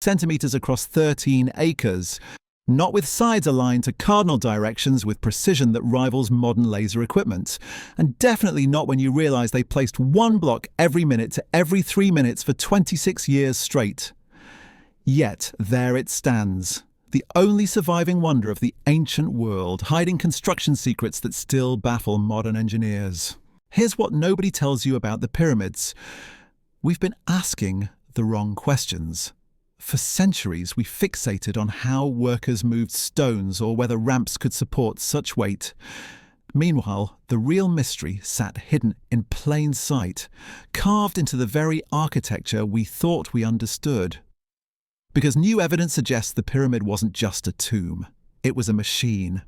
centimeters across 13 acres, not with sides aligned to cardinal directions with precision that rivals modern laser equipment, and definitely not when you realize they placed one block every minute to every 3 minutes for 26 years straight. Yet there it stands, the only surviving wonder of the ancient world, hiding construction secrets that still baffle modern engineers. Here's what nobody tells you about the pyramids. We've been asking the wrong questions. For centuries, we fixated on how workers moved stones or whether ramps could support such weight. Meanwhile, the real mystery sat hidden in plain sight, carved into the very architecture we thought we understood. Because new evidence suggests the pyramid wasn't just a tomb, it was a machine.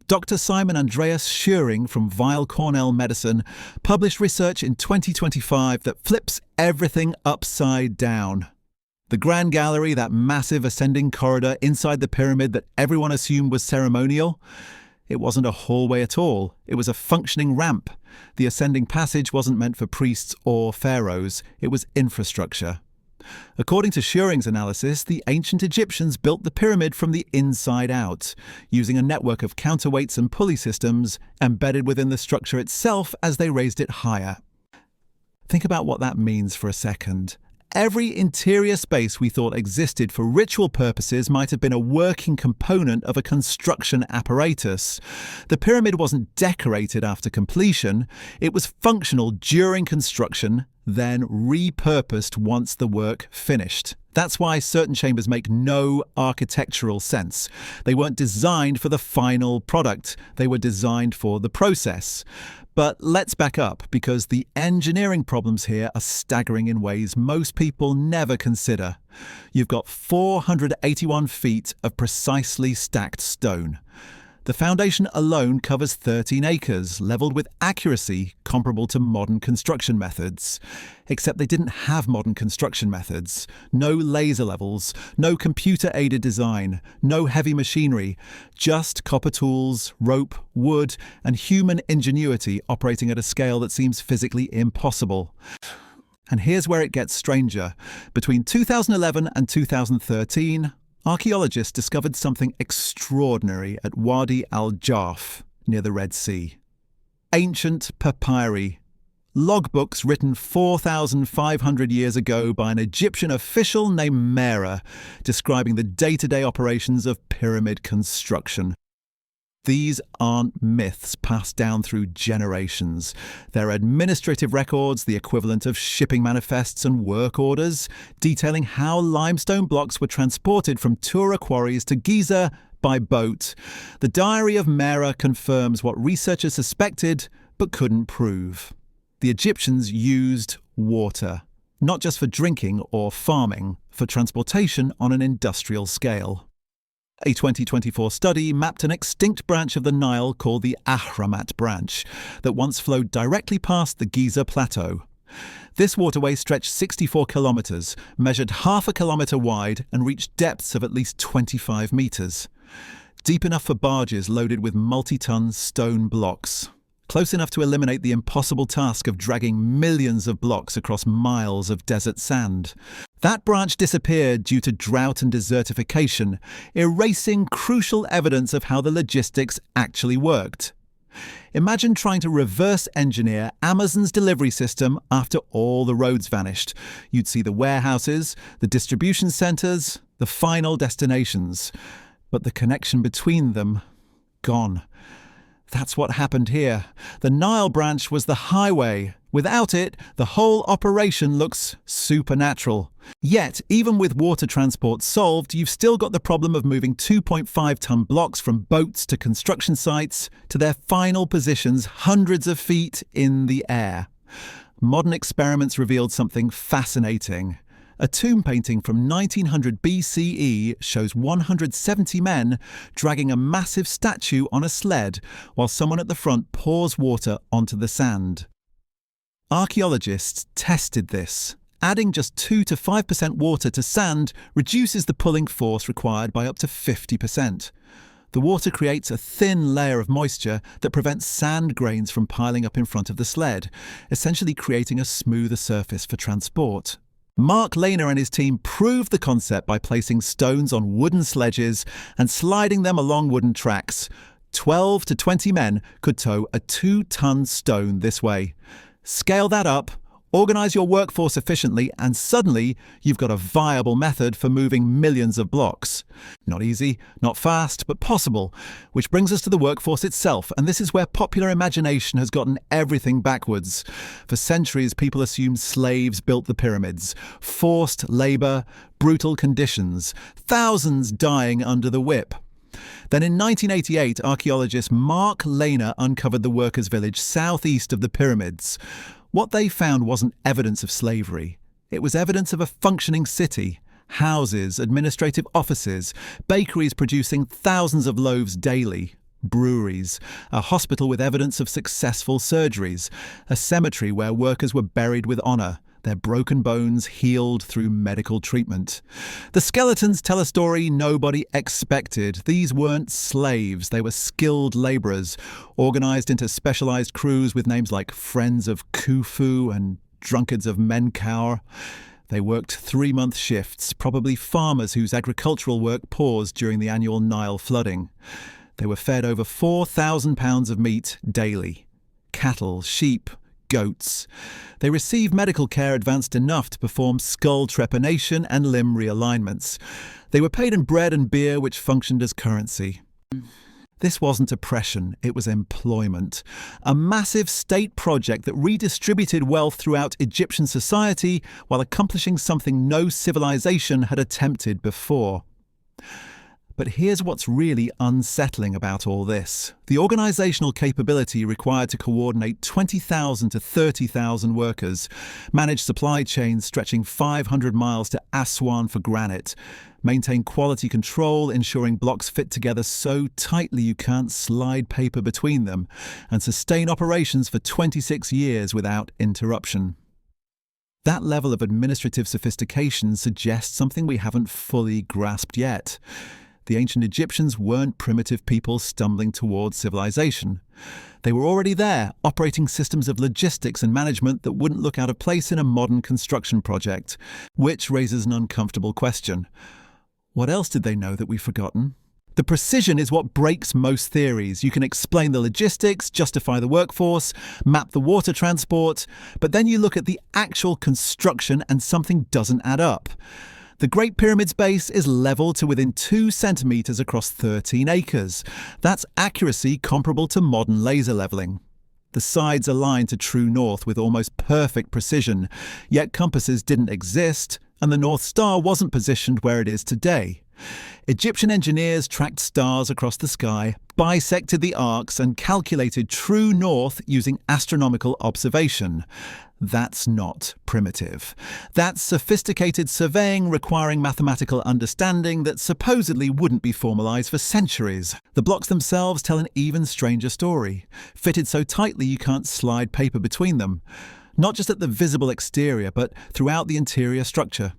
Dr. Simon Andreas Schuring from Weill Cornell Medicine published research in 2025 that flips everything upside down. The Grand Gallery, that massive ascending corridor inside the pyramid that everyone assumed was ceremonial, it wasn't a hallway at all. It was a functioning ramp. The ascending passage wasn't meant for priests or pharaohs. It was infrastructure. According to Schuring's analysis, the ancient Egyptians built the pyramid from the inside out, using a network of counterweights and pulley systems embedded within the structure itself as they raised it higher. Think about what that means for a second. Every interior space we thought existed for ritual purposes might have been a working component of a construction apparatus. The pyramid wasn't decorated after completion, it was functional during construction, then repurposed once the work finished. That's why certain chambers make no architectural sense. They weren't designed for the final product, they were designed for the process. But let's back up, because the engineering problems here are staggering in ways most people never consider. You've got 481 feet of precisely stacked stone. The foundation alone covers 13 acres, leveled with accuracy comparable to modern construction methods. Except they didn't have modern construction methods. No laser levels, no computer-aided design, no heavy machinery, just copper tools, rope, wood, and human ingenuity operating at a scale that seems physically impossible. And here's where it gets stranger. Between 2011 and 2013, archaeologists discovered something extraordinary at Wadi al-Jarf, near the Red Sea. Ancient papyri, logbooks written 4,500 years ago by an Egyptian official named Mera, describing the day-to-day operations of pyramid construction. These aren't myths passed down through generations. They're administrative records, the equivalent of shipping manifests and work orders, detailing how limestone blocks were transported from Tura quarries to Giza by boat. The diary of Mera confirms what researchers suspected but couldn't prove. The Egyptians used water, not just for drinking or farming, for transportation on an industrial scale. A 2024 study mapped an extinct branch of the Nile called the Ahramat branch that once flowed directly past the Giza Plateau. This waterway stretched 64 kilometres, measured half a kilometre wide and reached depths of at least 25 metres. Deep enough for barges loaded with multi-ton stone blocks. Close enough to eliminate the impossible task of dragging millions of blocks across miles of desert sand. That branch disappeared due to drought and desertification, erasing crucial evidence of how the logistics actually worked. Imagine trying to reverse engineer Amazon's delivery system after all the roads vanished. You'd see the warehouses, the distribution centres, the final destinations. But the connection between them, gone. That's what happened here. The Nile branch was the highway. Without it, the whole operation looks supernatural. Yet, even with water transport solved, you've still got the problem of moving 2.5-ton blocks from boats to construction sites to their final positions hundreds of feet in the air. Modern experiments revealed something fascinating. A tomb painting from 1900 BCE shows 170 men dragging a massive statue on a sled while someone at the front pours water onto the sand. Archaeologists tested this. Adding just 2 to 5% water to sand reduces the pulling force required by up to 50%. The water creates a thin layer of moisture that prevents sand grains from piling up in front of the sled, essentially creating a smoother surface for transport. Mark Lehner and his team proved the concept by placing stones on wooden sledges and sliding them along wooden tracks. 12 to 20 men could tow a 2-ton stone this way. Scale that up, organise your workforce efficiently, and suddenly you've got a viable method for moving millions of blocks. Not easy, not fast, but possible. Which brings us to the workforce itself, and this is where popular imagination has gotten everything backwards. For centuries, people assumed slaves built the pyramids. Forced labour, brutal conditions, thousands dying under the whip. Then in 1988, archaeologist Mark Lehner uncovered the workers' village southeast of the pyramids. What they found wasn't evidence of slavery. It was evidence of a functioning city. Houses, administrative offices, bakeries producing thousands of loaves daily, breweries, a hospital with evidence of successful surgeries, a cemetery where workers were buried with honour, their broken bones healed through medical treatment. The skeletons tell a story nobody expected. These weren't slaves, they were skilled labourers, organised into specialised crews with names like Friends of Khufu and Drunkards of Menkaure. They worked 3-month shifts, probably farmers whose agricultural work paused during the annual Nile flooding. They were fed over 4,000 pounds of meat daily. Cattle, sheep, goats. They received medical care advanced enough to perform skull trepanation and limb realignments. They were paid in bread and beer, which functioned as currency. This wasn't oppression, it was employment. A massive state project that redistributed wealth throughout Egyptian society while accomplishing something no civilization had attempted before. But here's what's really unsettling about all this. The organisational capability required to coordinate 20,000 to 30,000 workers, manage supply chains stretching 500 miles to Aswan for granite, maintain quality control, ensuring blocks fit together so tightly you can't slide paper between them, and sustain operations for 26 years without interruption. That level of administrative sophistication suggests something we haven't fully grasped yet. The ancient Egyptians weren't primitive people stumbling towards civilization. They were already there, operating systems of logistics and management that wouldn't look out of place in a modern construction project, which raises an uncomfortable question. What else did they know that we've forgotten? The precision is what breaks most theories. You can explain the logistics, justify the workforce, map the water transport, but then you look at the actual construction and something doesn't add up. The Great Pyramid's base is level to within 2 centimetres across 13 acres. That's accuracy comparable to modern laser levelling. The sides align to true north with almost perfect precision, yet compasses didn't exist, and the North Star wasn't positioned where it is today. Egyptian engineers tracked stars across the sky, bisected the arcs, and calculated true north using astronomical observation. That's not primitive. That's sophisticated surveying requiring mathematical understanding that supposedly wouldn't be formalised for centuries. The blocks themselves tell an even stranger story, fitted so tightly you can't slide paper between them. Not just at the visible exterior, but throughout the interior structure.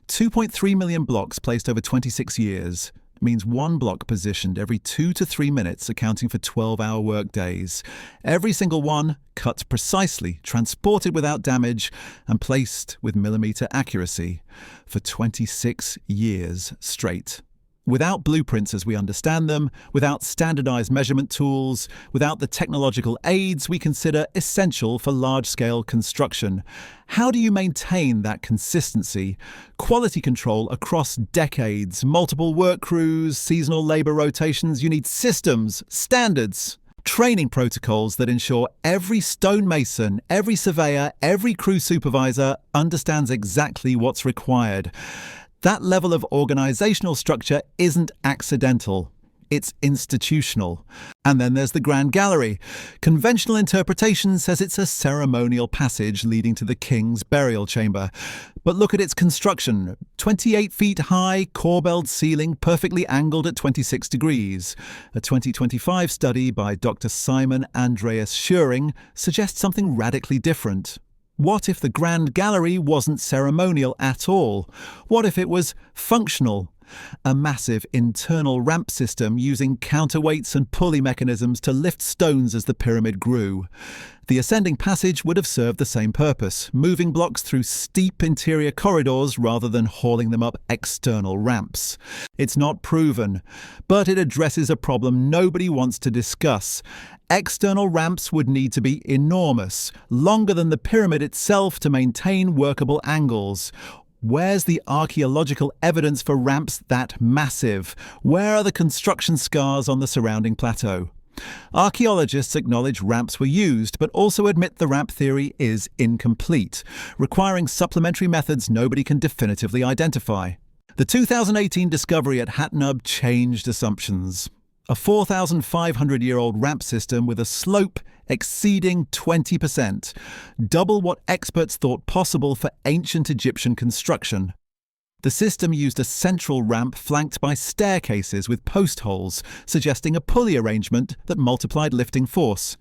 2.3 million blocks placed over 26 years means one block positioned every 2 to 3 minutes, accounting for 12-hour work days. Every single one cut precisely, transported without damage, and placed with millimetre accuracy for 26 years straight. Without blueprints as we understand them, without standardized measurement tools, without the technological aids we consider essential for large-scale construction. How do you maintain that consistency? Quality control across decades, multiple work crews, seasonal labor rotations. You need systems, standards, training protocols that ensure every stonemason, every surveyor, every crew supervisor understands exactly what's required. That level of organisational structure isn't accidental. It's institutional. And then there's the Grand Gallery. Conventional interpretation says it's a ceremonial passage leading to the king's burial chamber. But look at its construction. 28 feet high, corbelled ceiling, perfectly angled at 26 degrees. A 2025 study by Dr. Simon Andreas Schuring suggests something radically different. What if the Grand Gallery wasn't ceremonial at all? What if it was functional? a massive internal ramp system using counterweights and pulley mechanisms to lift stones as the pyramid grew. The ascending passage would have served the same purpose, moving blocks through steep interior corridors rather than hauling them up external ramps. It's not proven, but it addresses a problem nobody wants to discuss. External ramps would need to be enormous, longer than the pyramid itself to maintain workable angles. Where's the archaeological evidence for ramps that massive? Where are the construction scars on the surrounding plateau? Archaeologists acknowledge ramps were used, but also admit the ramp theory is incomplete, requiring supplementary methods nobody can definitively identify. The 2018 discovery at Hatnub changed assumptions. A 4,500-year-old ramp system with a slope exceeding 20%, double what experts thought possible for ancient Egyptian construction. The system used a central ramp flanked by staircases with post holes, suggesting a pulley arrangement that multiplied lifting force.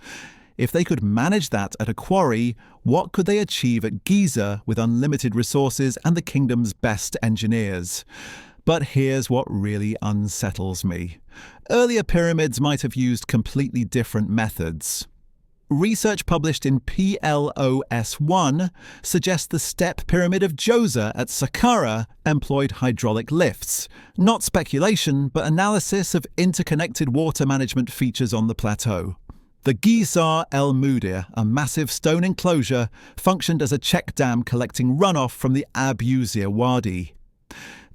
If they could manage that at a quarry, what could they achieve at Giza with unlimited resources and the kingdom's best engineers? But here's what really unsettles me. Earlier pyramids might have used completely different methods. Research published in PLOS1 suggests the step pyramid of Djoser at Saqqara employed hydraulic lifts. Not speculation, but analysis of interconnected water management features on the plateau. The Gisar El Mudir, a massive stone enclosure, functioned as a check dam collecting runoff from the Ab-Usir Wadi.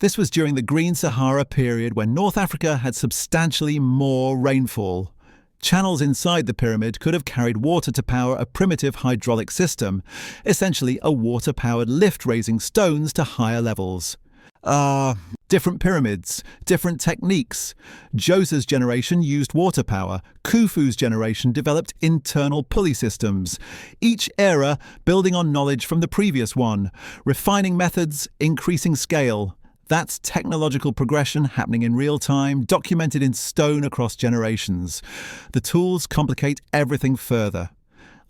This was during the Green Sahara period when North Africa had substantially more rainfall. Channels inside the pyramid could have carried water to power a primitive hydraulic system, essentially a water-powered lift raising stones to higher levels. Different pyramids, different techniques. Djoser's generation used water power. Khufu's generation developed internal pulley systems. Each era building on knowledge from the previous one, refining methods, increasing scale. That's technological progression happening in real time, documented in stone across generations. The tools complicate everything further.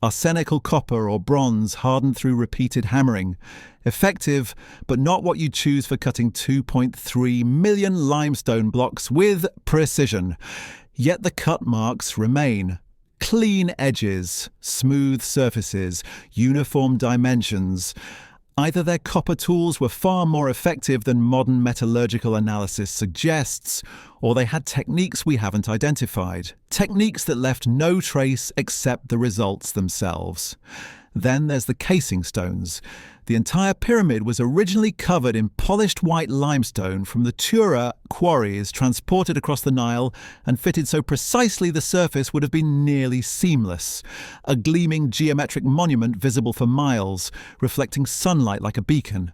Arsenical copper or bronze hardened through repeated hammering. Effective, but not what you choose for cutting 2.3 million limestone blocks with precision. Yet the cut marks remain. Clean edges, smooth surfaces, uniform dimensions. Either their copper tools were far more effective than modern metallurgical analysis suggests, or they had techniques we haven't identified. Techniques that left no trace except the results themselves. Then there's the casing stones. The entire pyramid was originally covered in polished white limestone from the Tura quarries transported across the Nile and fitted so precisely the surface would have been nearly seamless. A gleaming geometric monument visible for miles, reflecting sunlight like a beacon.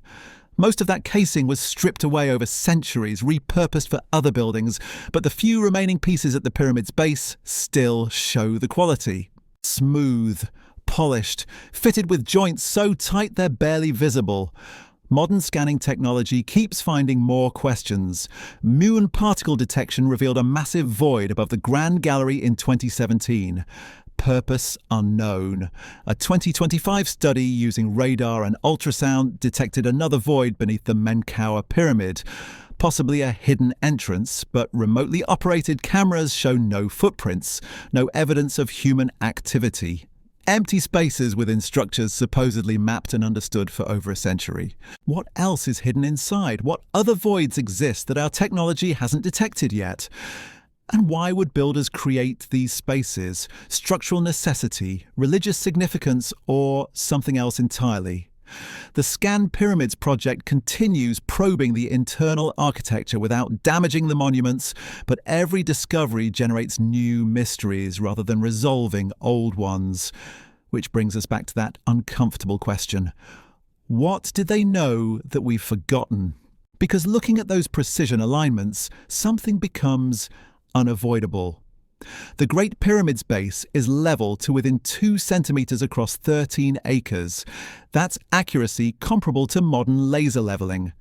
Most of that casing was stripped away over centuries, repurposed for other buildings, but the few remaining pieces at the pyramid's base still show the quality. Smooth, polished, fitted with joints so tight they're barely visible. Modern scanning technology keeps finding more questions. Muon particle detection revealed a massive void above the Grand Gallery in 2017. Purpose unknown. A 2025 study using radar and ultrasound detected another void beneath the Menkaure pyramid. Possibly a hidden entrance, but remotely operated cameras show no footprints, no evidence of human activity. Empty spaces within structures supposedly mapped and understood for over a century. What else is hidden inside? What other voids exist that our technology hasn't detected yet? And why would builders create these spaces? Structural necessity, religious significance, or something else entirely? The Scan Pyramids project continues probing the internal architecture without damaging the monuments, but every discovery generates new mysteries rather than resolving old ones. Which brings us back to that uncomfortable question. What did they know that we've forgotten? Because looking at those precision alignments, something becomes unavoidable. The Great Pyramid's base is level to within 2 centimetres across 13 acres. That's accuracy comparable to modern laser levelling.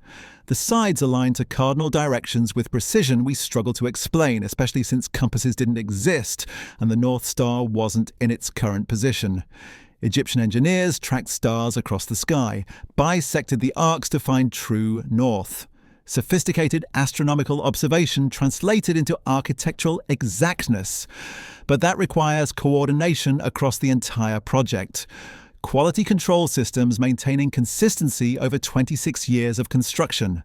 The sides align to cardinal directions with precision we struggle to explain, especially since compasses didn't exist and the North Star wasn't in its current position. Egyptian engineers tracked stars across the sky, bisected the arcs to find true north. Sophisticated astronomical observation translated into architectural exactness. But that requires coordination across the entire project. Quality control systems maintaining consistency over 26 years of construction.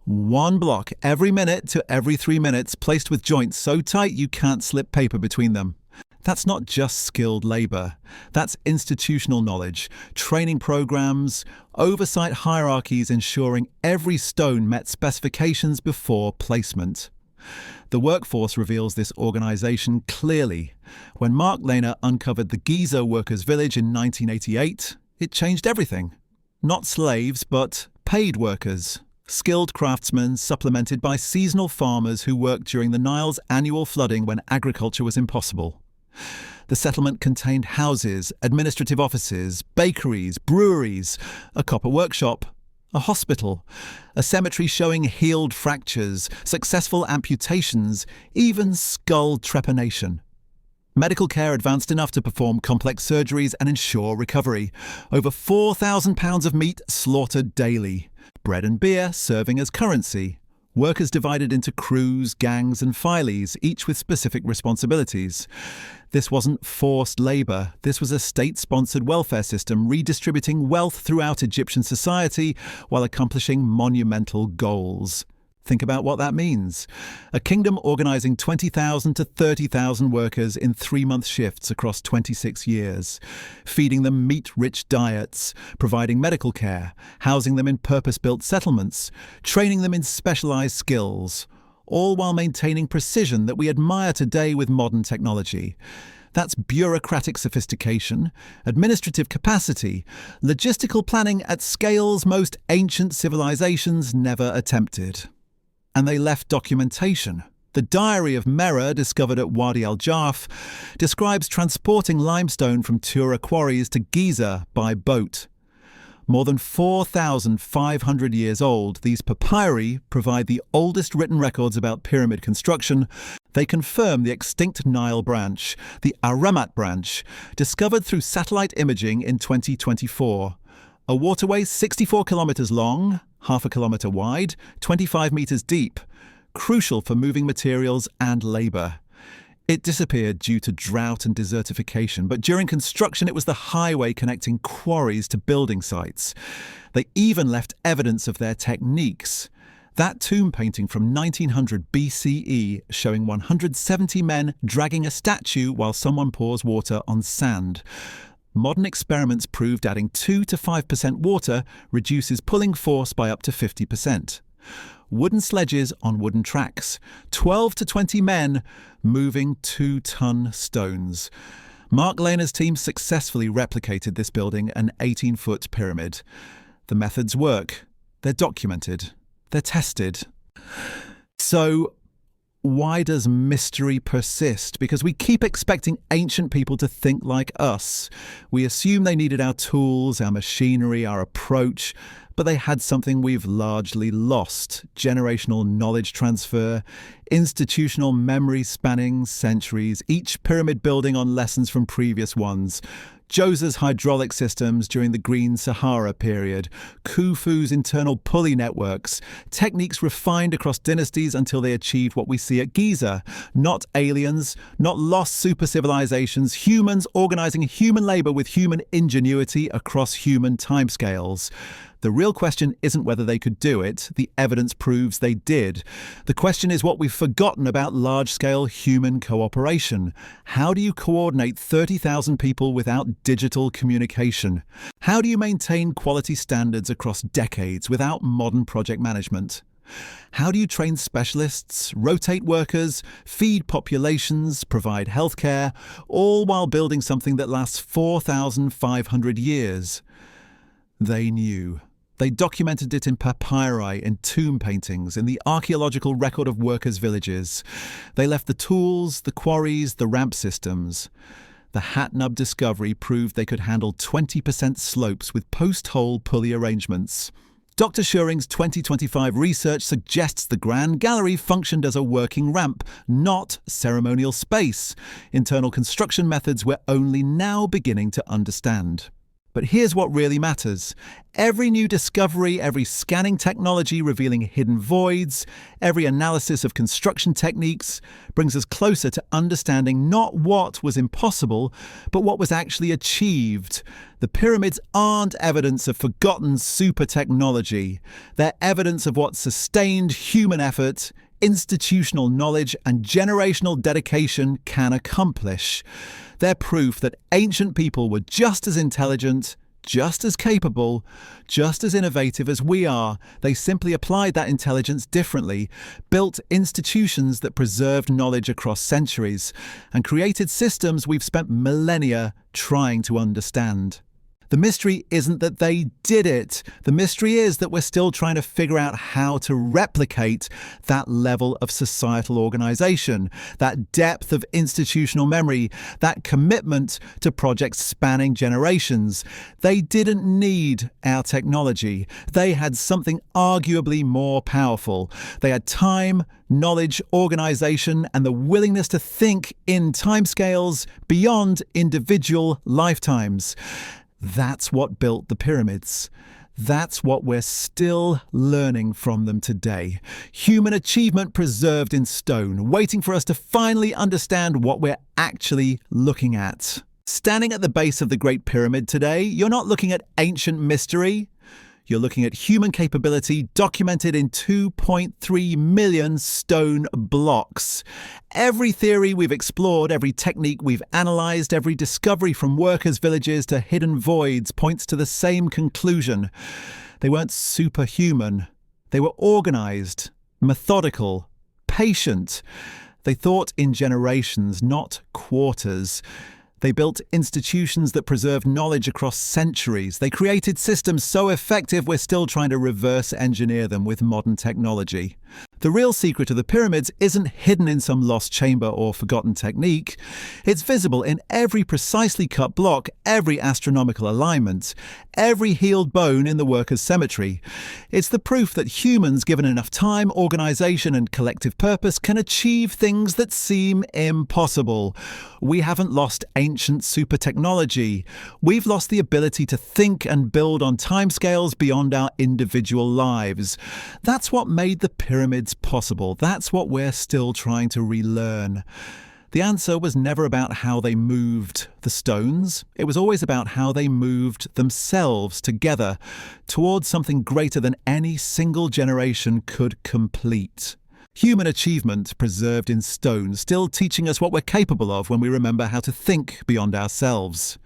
One block every minute to every 3 minutes, placed with joints so tight you can't slip paper between them. That's not just skilled labour. That's institutional knowledge, training programs, oversight hierarchies ensuring every stone met specifications before placement. The workforce reveals this organisation clearly. When Mark Lehner uncovered the Giza workers' village in 1988, it changed everything. Not slaves, but paid workers. Skilled craftsmen supplemented by seasonal farmers who worked during the Nile's annual flooding when agriculture was impossible. The settlement contained houses, administrative offices, bakeries, breweries, a copper workshop, a hospital, a cemetery showing healed fractures, successful amputations, even skull trepanation. Medical care advanced enough to perform complex surgeries and ensure recovery. Over 4,000 pounds of meat slaughtered daily. Bread and beer serving as currency. Workers divided into crews, gangs and files, each with specific responsibilities. This wasn't forced labour. This was a state-sponsored welfare system redistributing wealth throughout Egyptian society while accomplishing monumental goals. Think about what that means. A kingdom organising 20,000 to 30,000 workers in 3-month shifts across 26 years, feeding them meat-rich diets, providing medical care, housing them in purpose-built settlements, training them in specialised skills, all while maintaining precision that we admire today with modern technology. That's bureaucratic sophistication, administrative capacity, logistical planning at scales most ancient civilizations never attempted. And they left documentation. The diary of Merah, discovered at Wadi al-Jarf, describes transporting limestone from Tura quarries to Giza by boat. More than 4,500 years old, these papyri provide the oldest written records about pyramid construction. They confirm the extinct Nile branch, the Aramat branch, discovered through satellite imaging in 2024. A waterway 64 kilometres long, half a kilometre wide, 25 metres deep, crucial for moving materials and labour. It disappeared due to drought and desertification, but during construction it was the highway connecting quarries to building sites. They even left evidence of their techniques. That tomb painting from 1900 BCE showing 170 men dragging a statue while someone pours water on sand. Modern experiments proved adding 2 to 5% water reduces pulling force by up to 50%. Wooden sledges on wooden tracks, 12 to 20 men moving 2-ton stones. Mark Lehner's team successfully replicated this building, an 18-foot pyramid. The methods work. They're documented. They're tested. So, why does mystery persist? Because we keep expecting ancient people to think like us. We assume they needed our tools, our machinery, our approach, but they had something we've largely lost: generational knowledge transfer, institutional memory spanning centuries, each pyramid building on lessons from previous ones. Djoser's hydraulic systems during the Green Sahara period, Khufu's internal pulley networks, techniques refined across dynasties until they achieved what we see at Giza. Not aliens, not lost super civilizations, humans organising human labour with human ingenuity across human timescales. The real question isn't whether they could do it. The evidence proves they did. The question is what we've forgotten about large-scale human cooperation. How do you coordinate 30,000 people without digital communication? How do you maintain quality standards across decades without modern project management? How do you train specialists, rotate workers, feed populations, provide healthcare, all while building something that lasts 4,500 years? They knew. They documented it in papyri, in tomb paintings, in the archaeological record of workers' villages. They left the tools, the quarries, the ramp systems. The Hatnub discovery proved they could handle 20% slopes with post-hole pulley arrangements. Dr. Schuring's 2025 research suggests the Grand Gallery functioned as a working ramp, not ceremonial space. Internal construction methods we're only now beginning to understand. But here's what really matters. Every new discovery, every scanning technology revealing hidden voids, every analysis of construction techniques brings us closer to understanding not what was impossible, but what was actually achieved. The pyramids aren't evidence of forgotten super technology. They're evidence of what sustained human effort, institutional knowledge, and generational dedication can accomplish. They're proof that ancient people were just as intelligent, just as capable, just as innovative as we are. They simply applied that intelligence differently, built institutions that preserved knowledge across centuries, and created systems we've spent millennia trying to understand. The mystery isn't that they did it. The mystery is that we're still trying to figure out how to replicate that level of societal organization, that depth of institutional memory, that commitment to projects spanning generations. They didn't need our technology. They had something arguably more powerful. They had time, knowledge, organization, and the willingness to think in timescales beyond individual lifetimes. That's what built the pyramids. That's what we're still learning from them today. Human achievement preserved in stone, waiting for us to finally understand what we're actually looking at. Standing at the base of the Great Pyramid today, you're not looking at ancient mystery. You're looking at human capability documented in 2.3 million stone blocks. Every theory we've explored, every technique we've analysed, every discovery from workers' villages to hidden voids points to the same conclusion. They weren't superhuman. They were organised, methodical, patient. They thought in generations, not quarters. They built institutions that preserved knowledge across centuries. They created systems so effective we're still trying to reverse engineer them with modern technology. The real secret of the pyramids isn't hidden in some lost chamber or forgotten technique. It's visible in every precisely cut block, every astronomical alignment, every healed bone in the workers' cemetery. It's the proof that humans, given enough time, organization, and collective purpose, can achieve things that seem impossible. We haven't lost ancient super technology. We've lost the ability to think and build on timescales beyond our individual lives. That's what made the pyramids possible. That's what we're still trying to relearn. The answer was never about how they moved the stones. It was always about how they moved themselves together towards something greater than any single generation could complete. Human achievement preserved in stone, still teaching us what we're capable of when we remember how to think beyond ourselves.